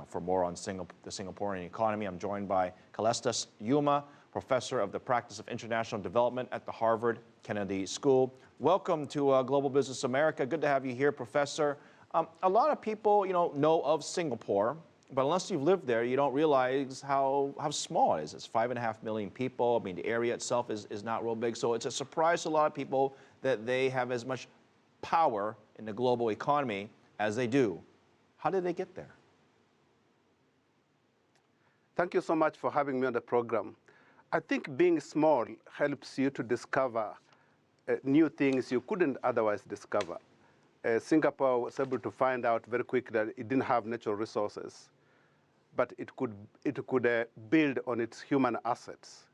For more on the Singaporean economy, I'm joined by Calestous Juma, professor of the practice of international development at the Harvard Kennedy School. Welcome to Global Business America. Good to have you here, Professor. A lot of people, know of Singapore, but unless you've lived there, you don't realize how small it is. It's 5.5 million people. I mean, the area itself is not real big. So it's a surprise to a lot of people that they have as much power in the global economy as they do. How did they get there? Thank you so much for having me on the program. I think being small helps you to discover new things you couldn't otherwise discover. Singapore was able to find out very quickly that it didn't have natural resources, but it could build on its human assets.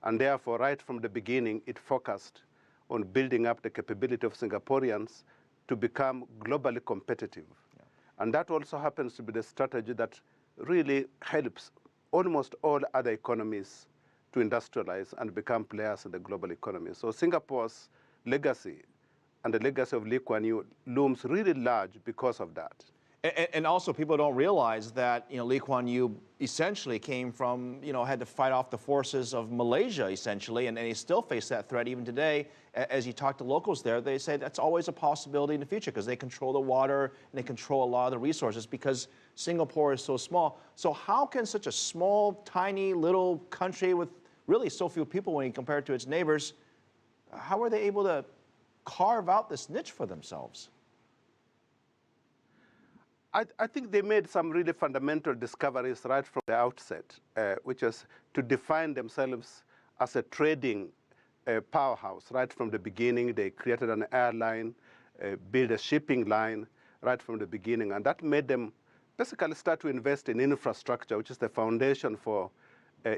And therefore, right from the beginning, it focused on building up the capability of Singaporeans to become globally competitive. Yeah. And that also happens to be the strategy that really helps almost all other economies to industrialize and become players in the global economy. So Singapore's legacy and the legacy of Lee Kuan Yew looms really large because of that. And also, people don't realize that Lee Kuan Yew essentially came from had to fight off the forces of Malaysia essentially, and he still face that threat even today. As you talk to locals there, they say that's always a possibility in the future because they control the water and they control a lot of the resources because Singapore is so small. So how can such a small, tiny little country with really so few people when you compare it to its neighbors, how are they able to carve out this niche for themselves? I think they made some really fundamental discoveries right from the outset, which is to define themselves as a trading powerhouse. Right from the beginning, they created an airline, built a shipping line right from the beginning, and that made them basically start to invest in infrastructure, which is the foundation for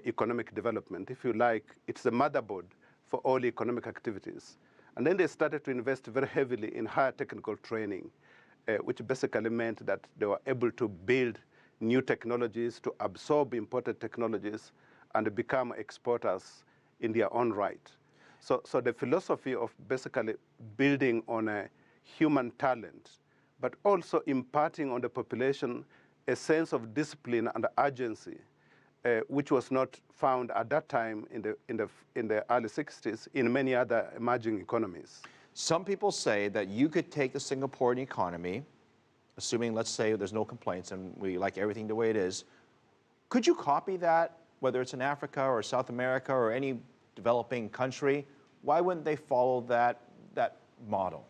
economic development. If you like, it's the motherboard for all economic activities. And then they started to invest very heavily in higher technical training, which basically meant that they were able to build new technologies, to absorb imported technologies, and become exporters in their own right. So the philosophy of basically building on a human talent, but also imparting on the population a sense of discipline and urgency, which was not found at that time in the early 60s in many other emerging economies. Some people say that you could take the Singaporean economy, assuming, let's say, there's no complaints and we like everything the way it is. Could you copy that, whether it's in Africa or South America or any developing country? Why wouldn't they follow that model?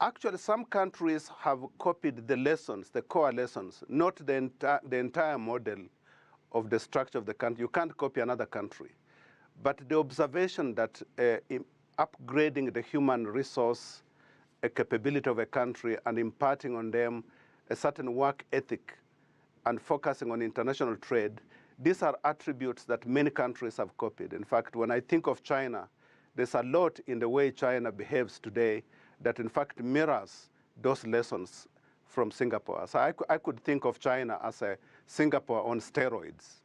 Actually, some countries have copied the lessons, the core lessons, not the entire model of the structure of the country. You can't copy another country. But the observation that upgrading the human resource capability of a country and imparting on them a certain work ethic and focusing on international trade, these are attributes that many countries have copied. In fact, when I think of China, there's a lot in the way China behaves today that in fact mirrors those lessons from Singapore. So I could think of China as a Singapore on steroids.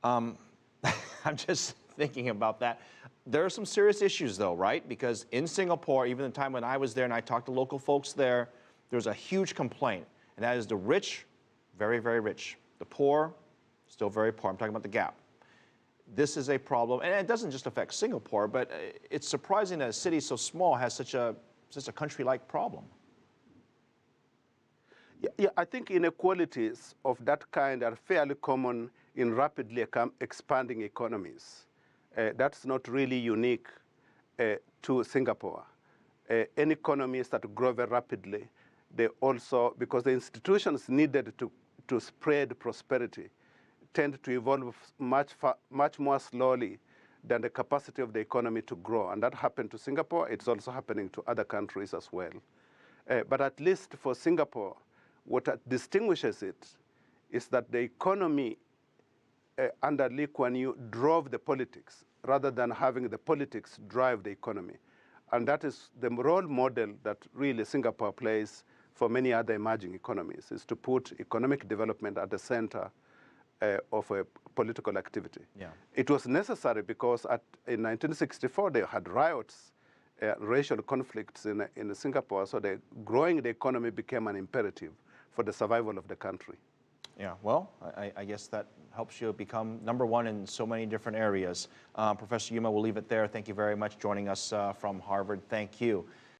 I'm just thinking about that. There are some serious issues though, right? Because in Singapore, even the time when I was there and I talked to local folks there, there's a huge complaint, and that is the rich, very, very rich. The poor, still very poor. I'm talking about the gap. This is a problem, and it doesn't just affect Singapore, but it's surprising that a city so small has such a country-like problem. Yeah, I think inequalities of that kind are fairly common in rapidly expanding economies. That's not really unique to Singapore. Any economies that grow very rapidly, they also, because the institutions needed to spread prosperity, tend to evolve much more slowly than the capacity of the economy to grow. And that happened to Singapore. It's also happening to other countries as well. But at least for Singapore, what distinguishes it is that the economy under Lee Kuan Yew drove the politics rather than having the politics drive the economy. And that is the role model that really Singapore plays for many other emerging economies, is to put economic development at the center of a political activity. Yeah. It was necessary because in 1964 they had riots, racial conflicts in Singapore, so growing the economy became an imperative for the survival of the country. Yeah, well, I guess that helps you become #1 in so many different areas. Professor Juma, we'll leave it there. Thank you very much for joining us from Harvard. Thank you.